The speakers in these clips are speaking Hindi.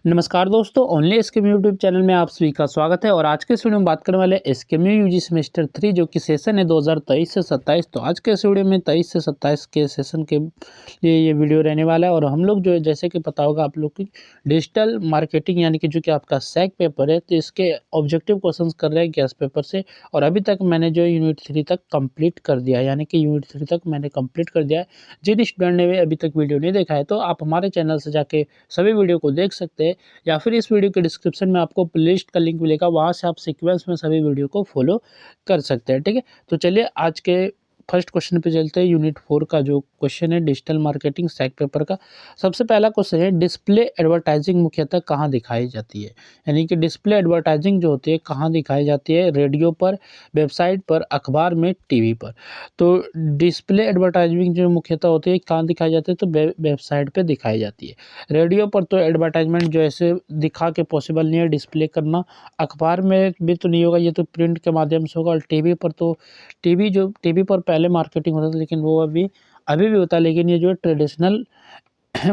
नमस्कार दोस्तों, ओनली एसकेएम यूट्यूब चैनल में आप सभी का स्वागत है। और आज के इस वीडियो में बात करने वाले एसकेएम यूजी सेमेस्टर 3 जो कि सेशन है 2023 से 27। तो आज के इस वीडियो में 23 से 27 के सेशन के लिए ये वीडियो रहने वाला है। और हम लोग जो है, जैसे कि पता होगा आप लोग की, डिजिटल मार्केटिंग यानी कि जो कि आपका सैक पेपर है, तो इसके ऑब्जेक्टिव क्वेश्चंस कर रहे हैं गैस पेपर से। और अभी तक मैंने जो यूनिट 3 तक कंप्लीट कर दिया है, यानी कि यूनिट 3 तक मैंने कंप्लीट कर दिया है। जिन स्टूडेंट ने अभी तक वीडियो नहीं देखा है तो आप हमारे चैनल से जाके सभी वीडियो को देख सकते हैं, या फिर इस वीडियो के डिस्क्रिप्शन में आपको प्लेलिस्ट का लिंक मिलेगा, वहाँ से आप सीक्वेंस में सभी वीडियो को फॉलो कर सकते हैं। ठीक है, तो चलिए आज के फर्स्ट क्वेश्चन पे चलते हैं। यूनिट 4 का जो क्वेश्चन है डिजिटल मार्केटिंग सैक पेपर का, सबसे पहला क्वेश्चन है डिस्प्ले एडवर्टाइजिंग मुख्यतः कहाँ दिखाई जाती है। यानी कि डिस्प्ले एडवर्टाइजिंग जो होती है कहाँ दिखाई जाती है, रेडियो पर, वेबसाइट पर, अखबार में, टीवी पर। तो डिस्प्ले एडवर्टाइजिंग जो मुख्यतः होती है कहाँ दिखाई जाती है, तो वेबसाइट पर दिखाई जाती है। रेडियो पर तो एडवर्टाइजमेंट जो ऐसे दिखा के पॉसिबल नहीं है डिस्प्ले करना, अखबार में भी तो नहीं होगा, ये तो प्रिंट के माध्यम से होगा। और टीवी पर तो टीवी पर पहले मार्केटिंग होता था, लेकिन वो अभी अभी भी होता है, लेकिन ये जो है ट्रेडिशनल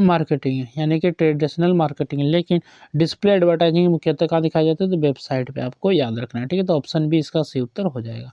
मार्केटिंग है, यानी कि ट्रेडिशनल मार्केटिंग है। लेकिन डिस्प्ले एडवर्टाइजिंग मुख्यतः कहाँ दिखाया जाता है, तो वेबसाइट पे आपको याद रखना है। ठीक है, तो ऑप्शन बी इसका सही उत्तर हो जाएगा।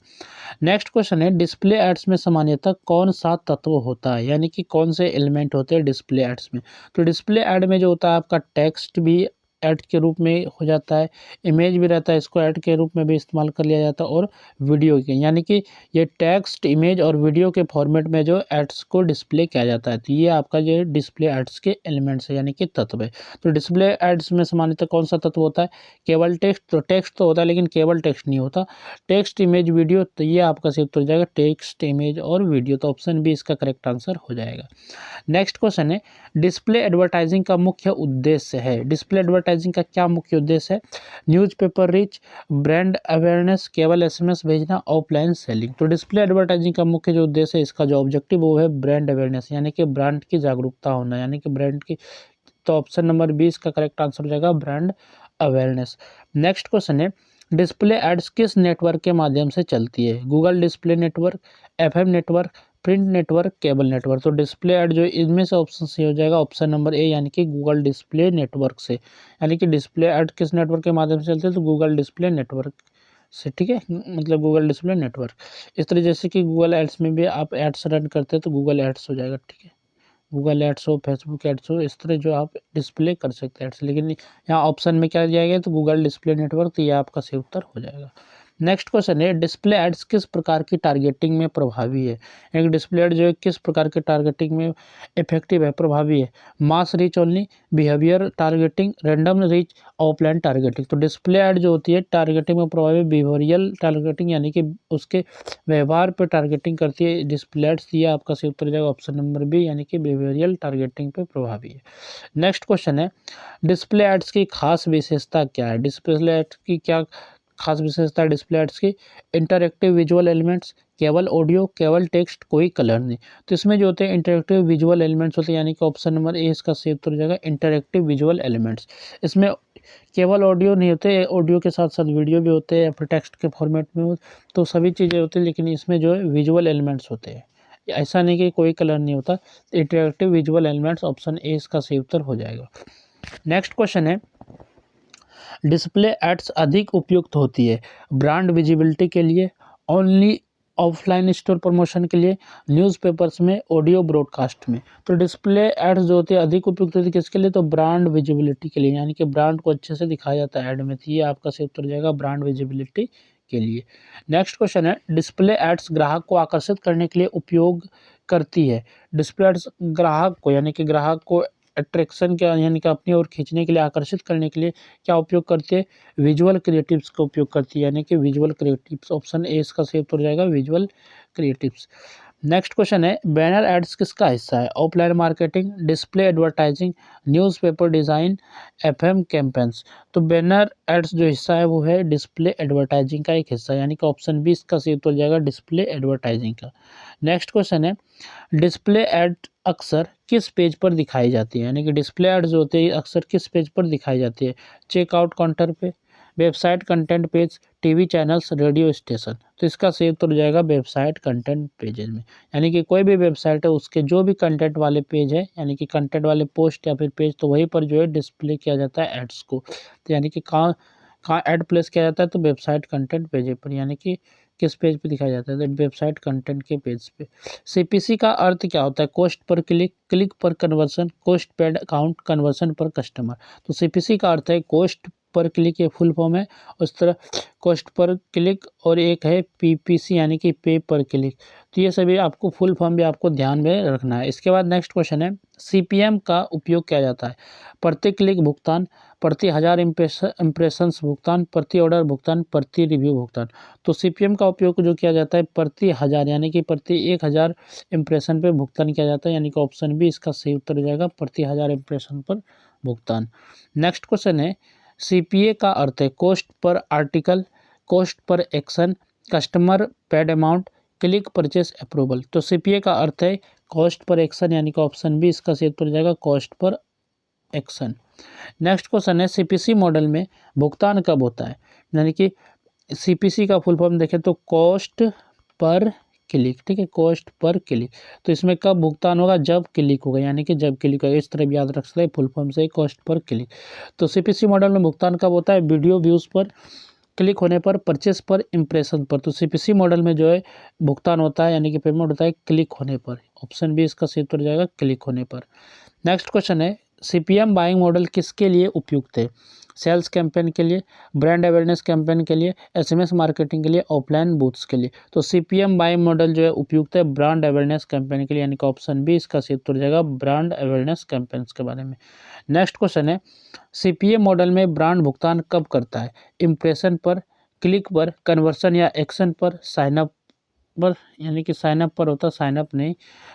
नेक्स्ट क्वेश्चन है डिस्प्ले एड्स में सामान्यतः कौन सा तत्व होता है, यानी कि कौन से एलिमेंट होते हैं डिस्प्ले एड्स में। तो डिस्प्ले एड में जो होता है आपका टेक्स्ट भी ऐड के रूप में हो जाता है, इमेज भी रहता है, इसको ऐड के रूप में भी इस्तेमाल कर लिया जाता है, और वीडियो के, यानी कि ये टेक्स्ट, इमेज और वीडियो के फॉर्मेट में जो एड्स को डिस्प्ले किया जाता है। तो ये आपका जो है डिस्प्ले एड्स के एलिमेंट्स है, यानी कि तत्व है। तो डिस्प्ले एड्स में सामान्यतः कौन सा तत्व होता है, केवल टेक्स्ट। तो टेक्स्ट तो होता है, लेकिन केवल टेक्स्ट नहीं होता, टेक्स्ट, इमेज, वीडियो। तो ये आपका सही उत्तर हो जाएगा टेक्स्ट, इमेज और वीडियो। तो ऑप्शन बी इसका करेक्ट आंसर हो जाएगा। नेक्स्ट क्वेश्चन है डिस्प्ले एडवर्टाइजिंग का मुख्य उद्देश्य है। डिस्प्ले एडवर्टाइजिंग का क्या मुख्य उद्देश्य है, न्यूज़पेपर रीच, ब्रांड अवेयरनेस, केवल एसएमएस भेजना, ऑफलाइन सेलिंग। तो डिस्प्ले एडवर्टाइजिंग का मुख्य जो उद्देश्य है, इसका जो ऑब्जेक्टिव वो है ब्रांड अवेयरनेस, यानी कि ब्रांड की जागरूकता होना, यानी कि ब्रांड की। तो ऑप्शन नंबर 20 का करेक्ट आंसर हो जाएगा ब्रांड अवेयरनेस। नेक्स्ट क्वेश्चन है डिस्प्ले एड्स किस नेटवर्क के माध्यम से चलती है, Google display network, FM network, print network, cable network. तो डिस्प्ले ऐड जो इनमें से ऑप्शन सही हो जाएगा ऑप्शन नंबर ए, यानी कि गूगल डिस्प्ले नेटवर्क से। यानी कि डिस्प्ले ऐड किस नेटवर्क के माध्यम से चलते हैं, तो गूगल डिस्प्ले नेटवर्क से। ठीक है, मतलब गूगल डिस्प्ले नेटवर्क। इस तरह जैसे कि गूगल एड्स में भी आप एड्स रन करते हैं तो गूगल एड्स हो जाएगा। ठीक है, गूगल एड्स हो, फेसबुक एड्स हो, इस तरह जो आप डिस्प्ले कर सकते हैं एड्स। लेकिन यहाँ ऑप्शन में क्या दिया गया, तो गूगल डिस्प्ले नेटवर्क। तो ये आपका सही उत्तर हो जाएगा। नेक्स्ट क्वेश्चन है डिस्प्ले एड्स किस प्रकार की टारगेटिंग में प्रभावी है। एक डिस्प्ले एड जो है किस प्रकार के टारगेटिंग में इफेक्टिव है, प्रभावी है, mass reach only, behaviour targeting, random reach, offline targeting. तो डिस्प्ले एड जो होती है टारगेटिंग में प्रभावी, बिहेवियरल टारगेटिंग, यानी कि उसके व्यवहार पर टारगेटिंग करती है डिस्प्ले एड्स। ये आपका सही उत्तर जाएगा ऑप्शन नंबर बी, यानी कि बिहेवियरल टारगेटिंग पे प्रभावी है। नेक्स्ट क्वेश्चन है डिस्प्ले एड्स की खास विशेषता क्या है। डिस्प्ले एड्स की क्या खास विशेषता डिस्प्ले एड्स की, इंटरएक्टिव विजुअल एलिमेंट्स, केवल ऑडियो, केवल टेक्स्ट, कोई कलर नहीं। तो इसमें जो होते हैं इंटरएक्टिव विजुअल एलिमेंट्स होते हैं, यानी कि ऑप्शन नंबर ए इसका सही उत्तर हो जाएगा इंटरएक्टिव विजुअल एलिमेंट्स। इसमें केवल ऑडियो नहीं होते, ऑडियो के साथ साथ वीडियो भी होते हैं, या फिर टेक्स्ट के फॉर्मेट में हो, तो सभी चीज़ें होती हैं, लेकिन इसमें जो है विजुअल एलिमेंट्स होते हैं। ऐसा नहीं कि कोई कलर नहीं होता, interactive visual elements, option A इसका सही उत्तर हो जाएगा। नेक्स्ट क्वेश्चन है डिस्प्ले एड्स अधिक उपयुक्त होती है ब्रांड विजिबिलिटी के लिए, ओनली ऑफलाइन स्टोर प्रमोशन के लिए, न्यूज़पेपर्स में, ऑडियो ब्रॉडकास्ट में। तो डिस्प्ले एड्स जो होती है अधिक उपयुक्त होती है किसके लिए, तो ब्रांड विजिबिलिटी के लिए, यानी कि ब्रांड को अच्छे से दिखाया जाता है ऐड में। तो ये आपका सही उत्तर जाएगा ब्रांड विजिबिलिटी के लिए। नेक्स्ट क्वेश्चन है डिस्प्ले एड्स ग्राहक को आकर्षित करने के लिए उपयोग करती है। डिस्प्ले एड्स ग्राहक को, यानी कि ग्राहक को अट्रैक्शन क्या, यानी कि अपनी ओर खींचने के लिए, आकर्षित करने के लिए क्या उपयोग करती है, विजुअल क्रिएटिव्स का उपयोग करती है, यानी कि विजुअल क्रिएटिव्स। ऑप्शन ए इसका सही उत्तर हो जाएगा विजुअल क्रिएटिव्स। नेक्स्ट क्वेश्चन है बैनर एड्स किसका हिस्सा है, offline marketing, display advertising, newspaper design, FM campaigns. तो बैनर एड्स जो हिस्सा है वो है डिस्प्ले एडवर्टाइजिंग का एक हिस्सा, यानी कि ऑप्शन बी इसका सही उत्तर हो जाएगा डिस्प्ले एडवर्टाइजिंग का। नेक्स्ट क्वेश्चन है डिस्प्ले एड अक्सर किस पेज पर दिखाई जाती है, यानी कि डिस्प्ले एड जो होते हैं अक्सर किस पेज पर दिखाई जाती है, चेकआउट काउंटर पे, website content page, TV channels, radio station. तो इसका सही उत्तर हो जाएगा वेबसाइट कंटेंट पेजेस में, यानी कि कोई भी वेबसाइट है उसके जो भी कंटेंट वाले पेज है, यानी कि कंटेंट वाले पोस्ट या फिर पेज, तो वहीं पर जो है डिस्प्ले किया जाता है एड्स को। तो यानी कि कहाँ कहाँ ऐड प्लेस किया जाता है, तो वेबसाइट कंटेंट पेज पर, यानी कि किस पेज पे दिखाया जाता है, तो वेबसाइट कंटेंट के पेज पे। सीपीसी का अर्थ क्या होता है? कॉस्ट पर क्लिक, क्लिक पर conversion, cost paid account, conversion पर कस्टमर। तो सीपीसी का अर्थ है कॉस्ट पर क्लिक, ये फुल फॉर्म है। उस तरह कॉस्ट पर क्लिक, और एक है पीपीसी यानी कि पे पर क्लिक। तो ये सभी आपको फुल फॉर्म भी आपको ध्यान में रखना है। इसके बाद नेक्स्ट क्वेश्चन है, सीपीएम का उपयोग किया जाता है? प्रति क्लिक भुगतान, प्रति 1000 इम्प्रेशंस भुगतान, प्रति ऑर्डर भुगतान, प्रति रिव्यू भुगतान। तो सीपीएम का उपयोग जो किया जाता है प्रति 1000 यानी कि प्रति 1000 इम्प्रेशन पे भुगतान किया जाता है, यानी कि ऑप्शन बी इसका सही उत्तर हो जाएगा, प्रति 1000 इम्प्रेशन पर भुगतान। नेक्स्ट क्वेश्चन है, सीपीए का अर्थ है cost per article, cost per action, customer paid amount, click purchase approval. तो सीपीए का अर्थ है कॉस्ट पर एक्शन, यानी कि ऑप्शन बी इसका सही उत्तर हो जाएगा, cost per action. Next question है, सीपीसी मॉडल में भुगतान कब होता है? यानी कि सीपीसी का फुल फॉर्म देखें तो कॉस्ट पर क्लिक, ठीक है, कॉस्ट पर क्लिक। तो इसमें कब भुगतान होगा? जब क्लिक होगा, यानी कि जब क्लिक होगा, इस तरह भी याद रख सकते हैं, फुल फॉर्म से कॉस्ट पर क्लिक। तो सीपीसी मॉडल में भुगतान कब होता है? वीडियो व्यूज़ पर, क्लिक होने पर, परचेस पर, इम्प्रेशन पर। तो सीपीसी मॉडल में जो है भुगतान होता है, यानी कि पेमेंट होता है क्लिक होने पर। ऑप्शन बी इसका सही उत्तर हो जाएगा, क्लिक होने पर। नेक्स्ट क्वेश्चन है, सीपीएम बाइंग मॉडल किसके लिए उपयुक्त है? सेल्स कैंपेन के लिए, ब्रांड अवेयरनेस कैंपेन के लिए, एसएमएस मार्केटिंग के लिए, ऑफलाइन बूथ्स के लिए। तो सीपीएम बाइंग मॉडल जो है उपयुक्त है ब्रांड अवेयरनेस कैंपेन के लिए, यानी कि ऑप्शन बी इसका सही उत्तर हो जाएगा, ब्रांड अवेयरनेस कैंपेन्स के बारे में। नेक्स्ट क्वेश्चन है, सीपीए मॉडल में ब्रांड भुगतान कब करता है? इम्प्रेशन पर, क्लिक पर, कन्वर्सन या एक्शन पर, साइनअप पर, यानी कि साइनअप पर होता है, साइनअप नहीं।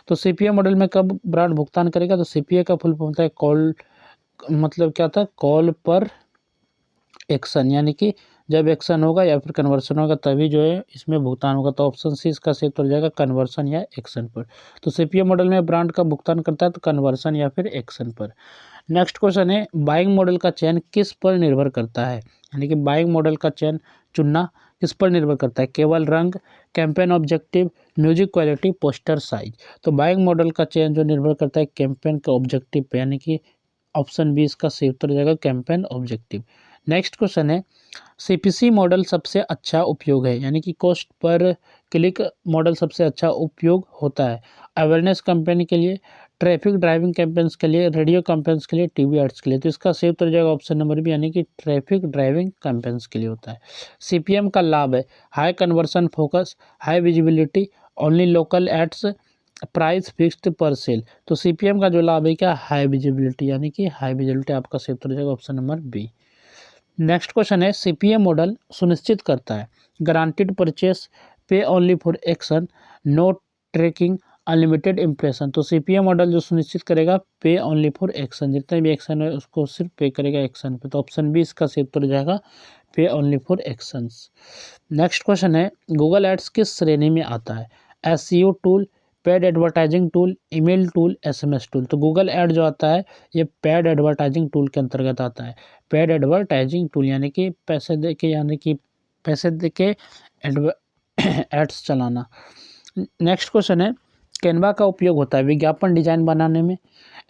तो सीपीए मॉडल में कब ब्रांड भुगतान करेगा? तो सीपीए का फुल फॉर्म होता है कॉल, मतलब क्या था, कॉल पर एक्शन, यानी कि जब एक्शन होगा या फिर कन्वर्सन होगा तभी जो है इसमें भुगतान होगा। तो ऑप्शन सी इसका सही उत्तर हो जाएगा, कन्वर्सन या एक्शन पर। तो सीपीए मॉडल में ब्रांड का भुगतान करता है तो कन्वर्सन या फिर एक्शन पर। नेक्स्ट क्वेश्चन है, बाइंग मॉडल का चयन किस पर निर्भर करता है? यानी कि बाइंग मॉडल का चयन, चुनना किस पर निर्भर करता है? केवल रंग, campaign objective, music quality, poster size. तो बाइंग मॉडल का चयन जो निर्भर करता है कैंपेन का ऑब्जेक्टिव पे, यानी कि ऑप्शन बी इसका सही उत्तर हो जाएगा, कैंपेन ऑब्जेक्टिव। नेक्स्ट क्वेश्चन है, सीपीसी मॉडल सबसे अच्छा उपयोग है? यानी कि कॉस्ट पर क्लिक मॉडल सबसे अच्छा उपयोग होता है अवेयरनेस कैंपेन के लिए, ट्रैफिक ड्राइविंग कैंपेन्स के लिए, रेडियो कैंपेन्स के लिए, टीवी एड्स के लिए। तो इसका सही उत्तर हो जाएगा ऑप्शन नंबर बी, यानी कि ट्रैफिक ड्राइविंग कैंपेन्स के लिए होता है। सीपीएम का लाभ है high conversion focus, high visibility, only local ads, price fixed per sale. तो सीपीएम का जो लाभ है क्या? हाई विजिबिलिटी, यानी कि हाई विजिबिलिटी आपका सही उत्तर हो जाएगा, option number B. Next question है, सीपीएम मॉडल सुनिश्चित करता है guaranteed purchase, pay only for action, no tracking, unlimited impression. तो सीपीएम मॉडल जो सुनिश्चित करेगा पे ओनली फॉर एक्शन, जितने भी एक्शन है उसको सिर्फ पे करेगा एक्शन पे। तो ऑप्शन बी इसका सही उत्तर हो जाएगा, पे only for actions. Next question है, गूगल एड्स किस श्रेणी में आता है? SEO tool, paid advertising tool, email tool, SMS tool. तो गूगल ऐड जो आता है ये पेड एडवर्टाइजिंग टूल के अंतर्गत आता है। पेड एडवर्टाइजिंग टूल यानी कि पैसे दे के, यानी कि पैसे दे के एड्स चलाना। नेक्स्ट क्वेश्चन है, कैनवा का उपयोग होता है विज्ञापन डिजाइन बनाने में,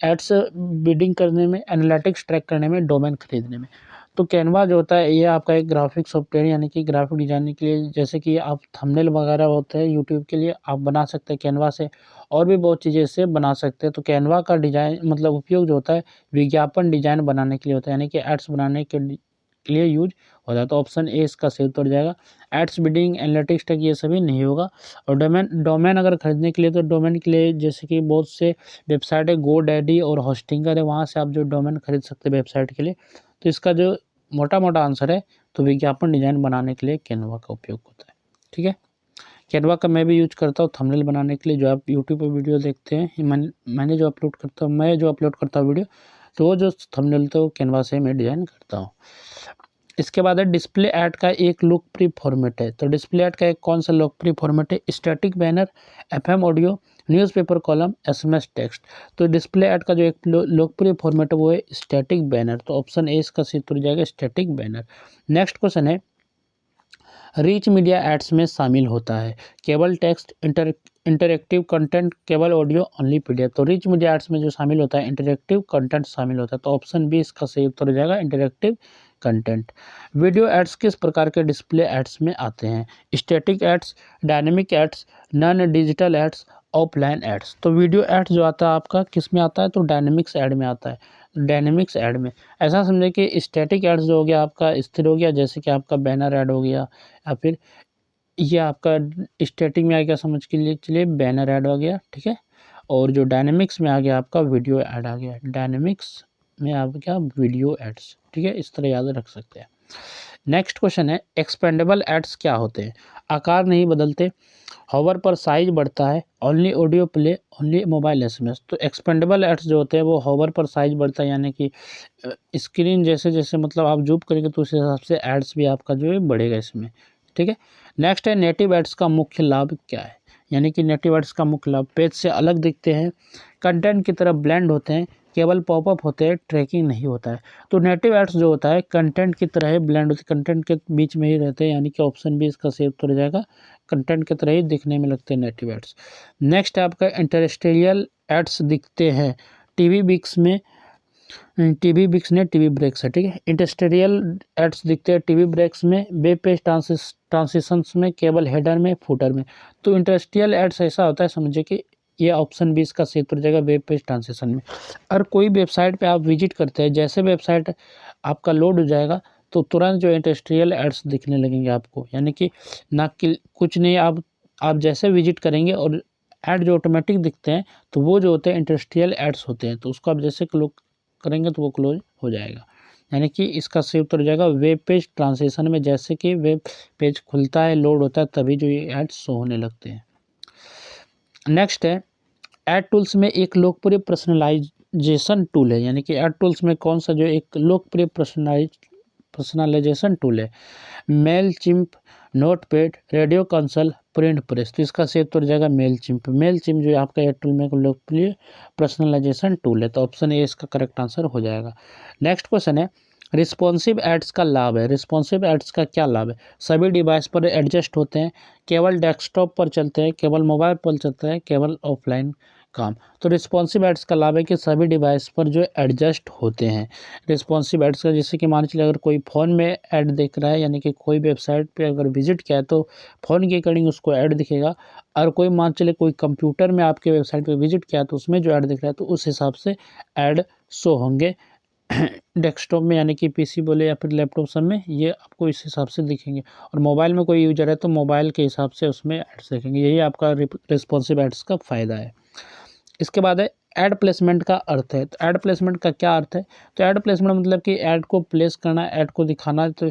एड्स बिडिंग करने में, एनालिटिक्स ट्रैक करने में, डोमेन खरीदने में। तो कैनवा जो होता है ये आपका एक ग्राफिक सॉफ्टवेयर, यानी कि ग्राफिक डिजाइनिंग के लिए, जैसे कि आप थंबनेल वगैरह होते हैं यूट्यूब के लिए आप बना सकते हैं कैनवा से, और भी बहुत चीज़ें इससे बना सकते हैं। तो कैनवा का डिजाइन मतलब उपयोग जो होता है विज्ञापन डिजाइन बनाने के लिए होता है, यानी कि एड्स बनाने के लिए यूज होता है। तो ऑप्शन ए इसका सही उत्तर हो जाएगा। एड्स बिडिंग, एनालिटिक्स ट्रैक ये सभी नहीं होगा। और डोमेन अगर खरीदने के लिए, तो डोमेन के लिए जैसे कि बहुत से वेबसाइट है, गोडैडी और होस्टिंगर है, वहाँ से आप जो डोमेन खरीद सकते हैं वेबसाइट के लिए। तो इसका जो मोटा मोटा आंसर है तो विज्ञापन डिजाइन बनाने के लिए कैनवा का उपयोग होता है। ठीक है, कैनवा का मैं भी यूज करता हूँ थंबनेल बनाने के लिए। जो आप यूट्यूब पर वीडियो देखते हैं, मैंने जो अपलोड करता हूँ, मैं जो अपलोड करता हूँ वीडियो, तो वो जो थंबनेल तो कैनवा से मैं डिज़ाइन करता हूँ। इसके बाद है, डिस्प्ले ऐड का एक लोकप्रिय फॉर्मेट है। तो डिस्प्ले ऐड का एक कौन सा लोकप्रिय फॉर्मेट है? Static banner, FM audio, newspaper column, SMS text. तो डिस्प्ले ऐड का जो एक लोकप्रिय फॉर्मेट है वो है स्टैटिक बैनर। तो ऑप्शन ए इसका सही उत्तर हो जाएगा स्टैटिक बैनर। नेक्स्ट क्वेश्चन है रिच मीडिया एड्स में शामिल होता है cable text, interactive content, cable audio, only PDF. तो रिच मीडिया एड्स में जो शामिल होता है इंटरेक्टिव कंटेंट शामिल होता है। तो ऑप्शन बी इसका सही उत्तर हो जाएगा इंटरेक्टिव कंटेंट। वीडियो एड्स किस प्रकार के डिस्प्ले एड्स में आते हैं? Static ads, dynamic ads, non digital ads, offline ads. तो वीडियो एड्स जो आता है आपका किस में आता है? तो डायनेमिक्स एड में आता है। डायनेमिक्स ऐड में ऐसा समझे कि स्टैटिक एड्स जो हो गया आपका स्थिर हो गया, जैसे कि आपका बैनर ऐड हो गया, या फिर ये आपका स्टैटिक में आ गया, समझ के लिए चलिए बैनर ऐड हो गया, ठीक है। और जो डायनेमिक्स में आ गया आपका वीडियो ऐड आ गया, डायनेमिक्स में आ गया वीडियो एड्स, ठीक है। इस तरह याद रख सकते हैं। नेक्स्ट क्वेश्चन है एक्सपेंडेबल एड्स क्या होते हैं? आकार नहीं बदलते, हॉवर पर साइज बढ़ता है, only audio play, only mobile SMS. तो एक्सपेंडेबल एड्स जो होते हैं वो हॉवर पर साइज बढ़ता है, यानी कि स्क्रीन जैसे जैसे मतलब आप जूम करेंगे तो उस हिसाब से एड्स भी आपका जो है बढ़ेगा इसमें, ठीक है। नेक्स्ट है नेटिव एड्स का मुख्य लाभ क्या है? यानी कि नेटिव एड्स का मुख्य लाभ पेज से अलग दिखते हैं, कंटेंट की तरफ ब्लेंड होते हैं, केवल पॉपअप होते हैं, ट्रैकिंग नहीं होता है। तो नेटिव एड्स जो होता है कंटेंट की तरह ही ब्लेंड होते, कंटेंट के बीच में ही रहते हैं, यानी कि ऑप्शन बी इसका सही उत्तर हो जाएगा, कंटेंट की तरह ही दिखने में लगते हैं नेटिव एड्स। नेक्स्ट आपका इंटरस्टेरियल एड्स दिखते हैं टीवी बिक्स में, टीवी बिक्स ने टीवी ब्रेक्स है, ठीक है। इंटरस्टेरियल एड्स दिखते हैं टीवी ब्रेक्स में, वेब पेज ट्रांसिशंस में, केबल हेडर में, फुटर में। तो इंटरस्टेरियल एड्स ऐसा होता है समझिए कि ये ऑप्शन बी इसका सही उत्तर हो जाएगा वेब पेज ट्रांसिशन में। और कोई वेबसाइट पे आप विजिट करते हैं, जैसे वेबसाइट आपका लोड हो जाएगा तो तुरंत जो इंडस्ट्रियल एड्स दिखने लगेंगे आपको, यानी कि ना कि कुछ नहीं, आप जैसे विजिट करेंगे और ऐड जो ऑटोमेटिक दिखते हैं तो वो जो होते हैं इंडस्ट्रियल एड्स होते हैं। तो उसको आप जैसे क्लिक करेंगे तो वो क्लोज हो जाएगा, यानी कि इसका सही उत्तर हो जाएगा वेब पेज ट्रांसलेशन में। जैसे कि वेब पेज खुलता है, लोड होता है, तभी जो ये एड्स शो होने लगते हैं। नेक्स्ट है एड टूल्स में एक लोकप्रिय पर्सनलाइजेशन टूल है, यानी कि एड टूल्स में कौन सा जो एक लोकप्रिय पर्सनलाइजेशन टूल है? Mailchimp, notepad, radio console, print press. तो इसका सही उत्तर हो जाएगा मेल चिम्प। मेल चिम्प जो आपका एड टूल में एक लोकप्रिय पर्सनलाइजेशन टूल है। तो ऑप्शन ए इसका करेक्ट आंसर हो जाएगा। नेक्स्ट क्वेश्चन है रिस्पॉन्सिव एड्स का लाभ है। रिस्पॉन्सिव एड्स का क्या लाभ है? सभी डिवाइस पर एडजस्ट होते हैं, केवल डेस्कटॉप पर चलते हैं, केवल मोबाइल पर चलते हैं, केवल ऑफलाइन काम। तो रिस्पॉन्सिव एड्स का लाभ है कि सभी डिवाइस पर जो एडजस्ट होते हैं। रिस्पॉन्सिव एड्स का जैसे कि मान चलिए अगर कोई फ़ोन में ऐड देख रहा है, यानी कि कोई वेबसाइट पे अगर विजिट किया है तो फ़ोन के अकॉर्डिंग उसको ऐड दिखेगा। और कोई मान चलिए कोई कंप्यूटर में आपके वेबसाइट पे विजिट किया तो उसमें जो ऐड दिख रहा है तो उस हिसाब से ऐड शो होंगे डेस्कटॉप में, यानी कि पीसी बोले या फिर लैपटॉप सब में ये आपको इस हिसाब से दिखेंगे। और मोबाइल में कोई यूजर है तो मोबाइल के हिसाब से उसमें एड्स दिखेंगे। यही आपका रिस्पॉन्सिव एड्स का फ़ायदा है। इसके बाद है ऐड प्लेसमेंट का अर्थ है। तो ऐड प्लेसमेंट का क्या अर्थ है? तो ऐड प्लेसमेंट मतलब कि ऐड को प्लेस करना, ऐड को दिखाना। तो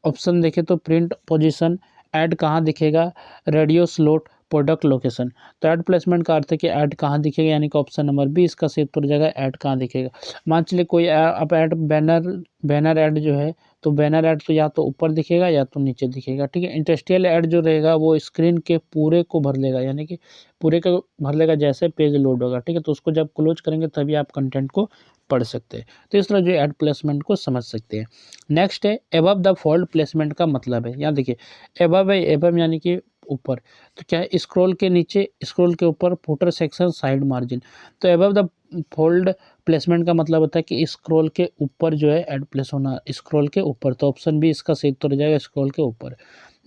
ऑप्शन देखें तो प्रिंट पोजीशन, ऐड कहाँ दिखेगा, रेडियो स्लॉट, प्रोडक्ट लोकेशन। तो ऐड प्लेसमेंट का अर्थ है कि ऐड कहाँ दिखेगा, यानी कि ऑप्शन नंबर बी इसका सही उत्तर हो जाएगा ऐड कहाँ दिखेगा। मान चलिए कोई आप ऐड बैनर ऐड जो है तो बैनर ऐड तो या तो ऊपर दिखेगा या तो नीचे दिखेगा, ठीक है। इंडस्ट्रियल ऐड जो रहेगा वो स्क्रीन के पूरे को भर लेगा, यानी कि पूरे का भर लेगा जैसे पेज लोड होगा, ठीक है। तो उसको जब क्लोज करेंगे तभी आप कंटेंट को पढ़ सकते हैं। तो इस तरह जो ऐड प्लेसमेंट को समझ सकते हैं। नेक्स्ट है एबव द फोल्ड प्लेसमेंट का मतलब है। यहाँ देखिए एबव है, एबव यानी कि ऊपर। तो क्या है स्क्रॉल के नीचे, स्क्रॉल के ऊपर, फुटर सेक्शन, साइड मार्जिन। तो एबव द फोल्ड प्लेसमेंट का मतलब होता है कि स्क्रॉल के ऊपर जो है ऐड प्लेस होना, स्क्रॉल के ऊपर। तो ऑप्शन बी इसका सही उत्तर हो जाएगा स्क्रॉल के ऊपर।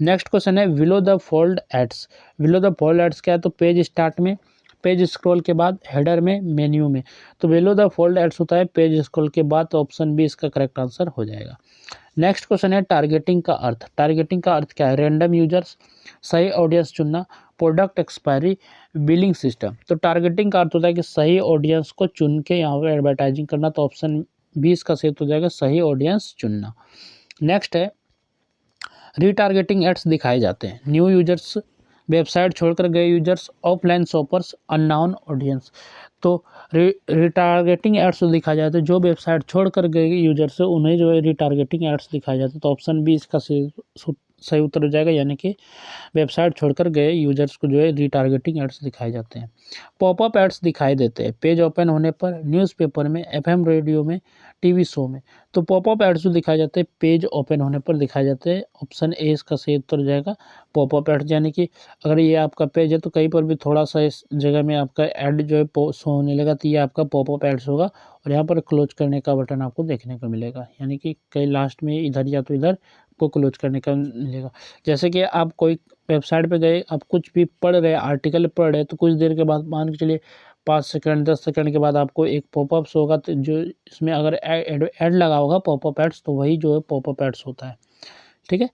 नेक्स्ट क्वेश्चन है below the fold ads. Below the fold ads क्या है? तो पेज स्टार्ट में, पेज स्क्रॉल के बाद, हेडर में, मेन्यू में। तो बिलो द फोल्ड एड्स होता है पेज स्क्रॉल के बाद। तो ऑप्शन बी इसका करेक्ट आंसर हो जाएगा। नेक्स्ट क्वेश्चन है टारगेटिंग का अर्थ। टारगेटिंग का अर्थ क्या है? रैंडम यूजर्स, सही ऑडियंस चुनना, प्रोडक्ट एक्सपायरी, बिलिंग सिस्टम। तो टारगेटिंग का अर्थ होता है कि सही ऑडियंस को चुन के यहाँ पे एडवर्टाइजिंग करना। तो ऑप्शन बी इसका सही हो जाएगा सही ऑडियंस चुनना। नेक्स्ट है रीटारगेटिंग एड्स दिखाए जाते हैं न्यू यूजर्स, वेबसाइट छोड़कर गए users, offline shoppers, unknown audience. तो रिटारगेटिंग एड्स दिखाया जाता है जो वेबसाइट छोड़कर गए यूजर्स से उन्हें जो है रिटारगेटिंग एड्स दिखाए जाते हैं। तो ऑप्शन बी इसका सही उत्तर हो जाएगा, यानी कि वेबसाइट छोड़कर गए यूजर्स को जो है रीटारगेटिंग एड्स दिखाए जाते हैं। पॉपअप एड्स दिखाई देते हैं पेज ओपन होने पर, न्यूज़पेपर में, एफएम रेडियो में, टीवी शो में। तो पॉपअप एड्स जो दिखाए जाते हैं पेज ओपन होने पर दिखाए जाते हैं। ऑप्शन ए इसका सही उत्तर हो जाएगा पॉपअप एड्स, यानी कि अगर ये आपका पेज है तो कहीं पर भी थोड़ा सा इस जगह में आपका ऐड जो है शो होने लगा तो ये आपका पॉपअप एड्स होगा, और यहाँ पर क्लोज करने का बटन आपको देखने को मिलेगा, यानी कि कहीं लास्ट में इधर या तो इधर को क्लोज करने का मिलेगा। जैसे कि आप कोई वेबसाइट पे गए, आप कुछ भी पढ़ रहे, आर्टिकल पढ़ रहे, तो कुछ देर के बाद मान के चलिए 5 सेकंड 10 सेकंड के बाद आपको एक पॉपअप होगा, तो जो इसमें अगर ऐड लगा होगा पॉपअप एड्स, तो वही जो है पॉपअप एड्स होता है। ठीक है,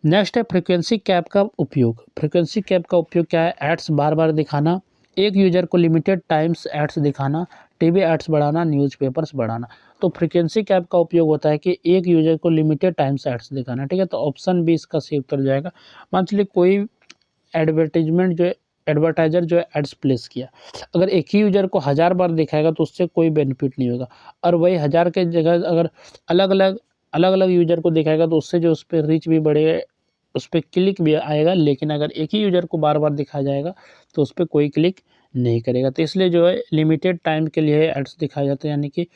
नेक्स्ट है फ्रीक्वेंसी कैप का उपयोग। फ्रीक्वेंसी कैप का उपयोग क्या है? एड्स बार बार दिखाना, एक यूजर को लिमिटेड टाइम्स एड्स दिखाना, टीवी एड्स बढ़ाना, न्यूज़पेपर्स बढ़ाना। तो फ्रीक्वेंसी कैप का उपयोग होता है कि एक यूजर को लिमिटेड टाइम्स एड्स दिखाना। ठीक है, तो ऑप्शन बी इसका सही उत्तर जाएगा। मान चलिए कोई एडवर्टीजमेंट जो है, एडवर्टाइजर जो है एड्स प्लेस किया, अगर एक ही यूजर को 1000 बार दिखाएगा तो उससे कोई बेनिफिट नहीं होगा, और वही 1000 के जगह अगर अलग अलग यूजर को दिखाएगा तो उससे जो उस पर रीच भी बढ़ेगा, उस पर क्लिक भी आएगा। लेकिन अगर एक ही यूजर को बार बार दिखाया जाएगा तो उस पर कोई क्लिक नहीं करेगा। तो इसलिए जो है लिमिटेड टाइम के लिए एड्स दिखाए जाते हैं, यानी कि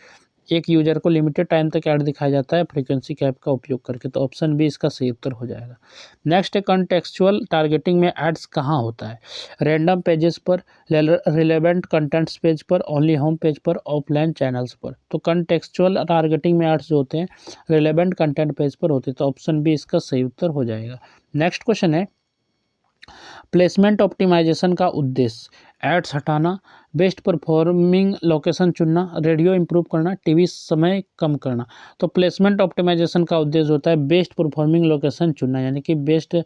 एक यूजर को लिमिटेड टाइम तक ऐड दिखाया जाता है फ्रीक्वेंसी कैप का उपयोग करके। तो ऑप्शन बी इसका सही उत्तर हो जाएगा। नेक्स्ट है कॉन्टेक्चुअल टारगेटिंग में एड्स कहाँ होता है? रैंडम पेजेस पर, रिलेवेंट कंटेंट्स पेज पर, ओनली होम पेज पर, ऑफलाइन चैनल्स पर। तो कॉन्टेक्चुअल टारगेटिंग में एड्स जो होते हैं रिलेवेंट कंटेंट पेज पर होते हैं। तो ऑप्शन बी इसका सही उत्तर हो जाएगा। नेक्स्ट क्वेश्चन है प्लेसमेंट ऑप्टिमाइजेशन का उद्देश्य एड्स हटाना, बेस्ट परफॉर्मिंग लोकेशन चुनना, रेडियो इंप्रूव करना, टीवी समय कम करना। तो प्लेसमेंट ऑप्टिमाइजेशन का उद्देश्य होता है बेस्ट परफॉर्मिंग लोकेशन चुनना, यानी कि बेस्ट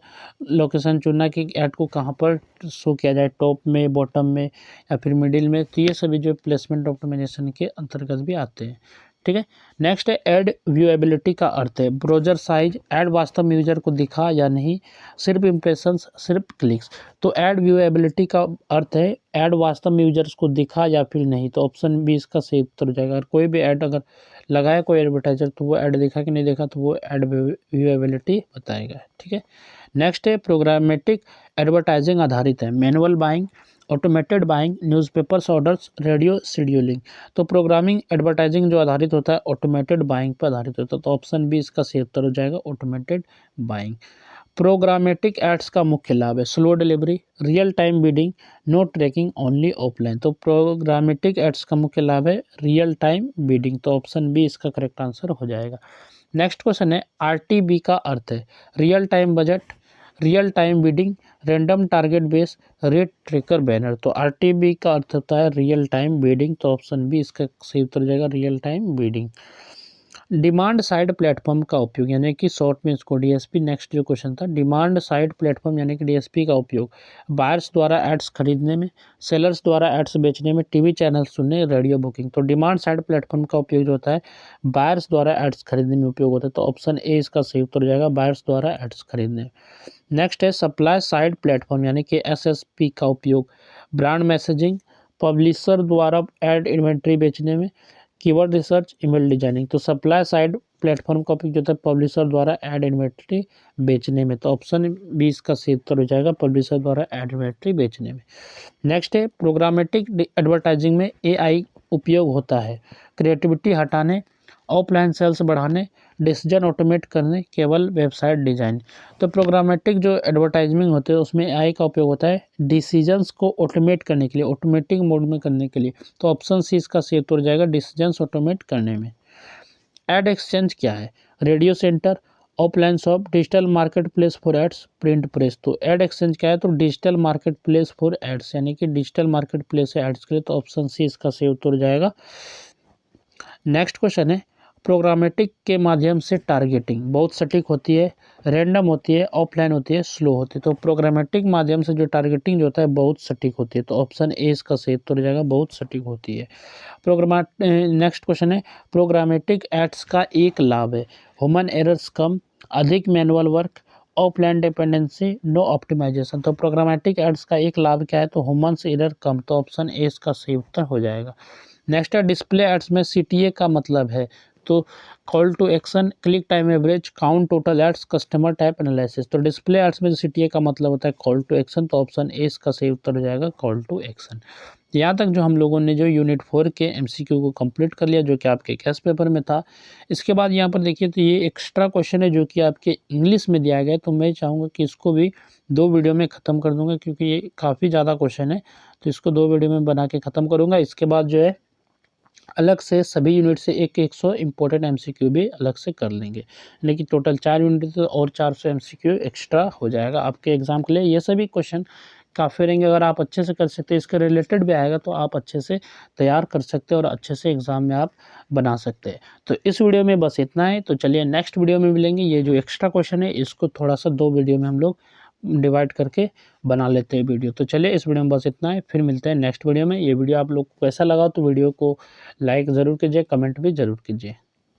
लोकेशन चुनना कि ऐड को कहाँ पर शो किया जाए, टॉप में, बॉटम में या फिर मिडिल में। तो ये सभी जो प्लेसमेंट ऑप्टिमाइजेशन के अंतर्गत भी आते हैं। ठीक है, नेक्स्ट है ऐड व्यूएबिलिटी का अर्थ है ब्राउज़र साइज, ऐड वास्तव में यूजर को दिखा या नहीं, सिर्फ इंप्रेशंस, सिर्फ क्लिक्स। तो ऐड व्यूएबिलिटी का अर्थ है ऐड वास्तव में यूजर्स को दिखा या फिर नहीं। तो ऑप्शन बी इसका सही उत्तर हो जाएगा। अगर कोई भी ऐड अगर लगाया कोई एडवर्टाइजर तो वो ऐड दिखा कि नहीं देखा, तो वो ऐड व्यूएबिलिटी बताएगा। ठीक है, नेक्स्ट है प्रोग्रामेटिक एडवर्टाइजिंग आधारित है manual buying, automated buying, newspapers orders, radio scheduling. तो प्रोग्रामिंग एडवर्टाइजिंग जो आधारित होता है ऑटोमेटेड बाइंग पर आधारित होता है। तो ऑप्शन बी इसका सही उत्तर हो जाएगा ऑटोमेटेड बाइंग। प्रोग्रामेटिक एड्स का मुख्य लाभ है slow delivery, real time bidding, no tracking, only offline. तो प्रोग्रामेटिक एड्स का मुख्य लाभ है रियल टाइम बिडिंग। तो ऑप्शन बी इसका करेक्ट आंसर हो जाएगा। नेक्स्ट क्वेश्चन है आरटीबी का अर्थ है real time budget, real time bidding, random target base, rate tracker banner. तो आरटीबी का अर्थ होता है रियल टाइम बिडिंग। तो ऑप्शन बी इसका सही उत्तर हो जाएगा real time bidding. Demand side platform का उपयोग, यानी कि शॉर्ट में इसको डीएसपी। नेक्स्ट जो क्वेश्चन था डिमांड साइड प्लेटफॉर्म यानी कि डीएसपी का उपयोग बायर्स द्वारा एड्स खरीदने में, सेलर्स द्वारा एड्स बेचने में, टीवी चैनल सुनने, रेडियो बुकिंग। तो डिमांड साइड प्लेटफॉर्म का उपयोग जो होता है बायर्स द्वारा एड्स खरीदने में उपयोग होता है। तो ऑप्शन ए इसका सही उत्तर हो जाएगा बायर्स द्वारा एड्स खरीदने। नेक्स्ट है सप्लाई साइड प्लेटफॉर्म यानी कि एसएसपी का उपयोग ब्रांड मैसेजिंग, पब्लिशर द्वारा एड इन्वेंट्री बेचने में, कीवर्ड रिसर्च, ईमेल डिजाइनिंग। तो सप्लाई साइड प्लेटफॉर्म का उपयोग जो होता है पब्लिशर द्वारा एड इन्वेंट्री बेचने में। तो ऑप्शन बी इसका सही उत्तर हो जाएगा पब्लिशर द्वारा एड इन्वेंट्री बेचने में। नेक्स्ट है प्रोग्रामेटिक एडवर्टाइजिंग में एआई उपयोग होता है क्रिएटिविटी हटाने, ऑफलाइन सेल्स बढ़ाने, डिसीजन ऑटोमेट करने, केवल वेबसाइट डिज़ाइन। तो प्रोग्रामेटिक जो एडवर्टाइजमेंट होते हैं उसमें एआई का उपयोग होता है डिसीजंस को ऑटोमेट करने के लिए, ऑटोमेटिक मोड में करने के लिए। तो ऑप्शन सी इसका सही उत्तर हो जाएगा डिसीजंस ऑटोमेट करने में। एड एक्सचेंज क्या है? Radio centre, offline shop, digital market place for ads, print press. तो एड एक्सचेंज क्या है? तो digital market place for ads, यानी कि डिजिटल मार्केट प्लेस है एड्स के लिए। तो ऑप्शन सी इसका सही उत्तर हो जाएगा। नेक्स्ट क्वेश्चन है प्रोग्रामेटिक के माध्यम से टारगेटिंग बहुत सटीक होती है, रैंडम होती है, ऑफलाइन होती है, स्लो होती है। तो प्रोग्रामेटिक माध्यम से जो टारगेटिंग जो होता है बहुत सटीक होती है। तो ऑप्शन ए इसका सही उत्तर हो जाएगा बहुत सटीक होती है। नेक्स्ट क्वेश्चन है प्रोग्रामेटिक एड्स का एक लाभ है ह्यूमन एरर्स कम, अधिक manual work, offline dependency, no optimisation. तो प्रोग्रामेटिक एड्स का एक लाभ क्या है? तो ह्यूमन एरर कम। तो ऑप्शन ए इसका सही उत्तर हो जाएगा। नेक्स्ट है डिस्प्ले एड्स में सीटीए का मतलब है तो call to action, click time average, count total ads, customer type analysis. तो डिस्प्ले एड्स में जो CTA का मतलब होता है कॉल टू एक्शन, तो ऑप्शन ए इसका सही उत्तर हो जाएगा कॉल टू एक्शन। यहाँ तक जो हम लोगों ने जो यूनिट 4 के MCQ को कंप्लीट कर लिया, जो कि आपके कैश पेपर में था। इसके बाद यहाँ पर देखिए तो ये एक्स्ट्रा क्वेश्चन है जो कि आपके इंग्लिश में दिया गया है, तो मैं चाहूँगा कि इसको भी 2 वीडियो में ख़त्म कर दूँगा, क्योंकि ये काफ़ी ज़्यादा क्वेश्चन है, तो इसको 2 वीडियो में बना के ख़त्म करूँगा। इसके बाद जो है अलग से सभी यूनिट से 100 इम्पोर्टेंट MCQ भी अलग से कर लेंगे, यानी कि टोटल 4 यूनिट तो और 400 MCQ एक्स्ट्रा हो जाएगा आपके एग्ज़ाम के लिए। ये सभी क्वेश्चन काफ़ी रहेंगे, अगर आप अच्छे से कर सकते हैं, इसके रिलेटेड भी आएगा तो आप अच्छे से तैयार कर सकते हैं और अच्छे से एग्ज़ाम में आप बना सकते हैं। तो इस वीडियो में बस इतना है, तो चलिए नेक्स्ट वीडियो में मिलेंगे। ये जो एक्स्ट्रा क्वेश्चन है इसको थोड़ा सा 2 वीडियो में हम लोग डिवाइड करके बना लेते हैं वीडियो। तो चलिए इस वीडियो में बस इतना है, फिर मिलते हैं नेक्स्ट वीडियो में। ये वीडियो आप लोग को कैसा लगा तो वीडियो को लाइक ज़रूर कीजिए, कमेंट भी ज़रूर कीजिए।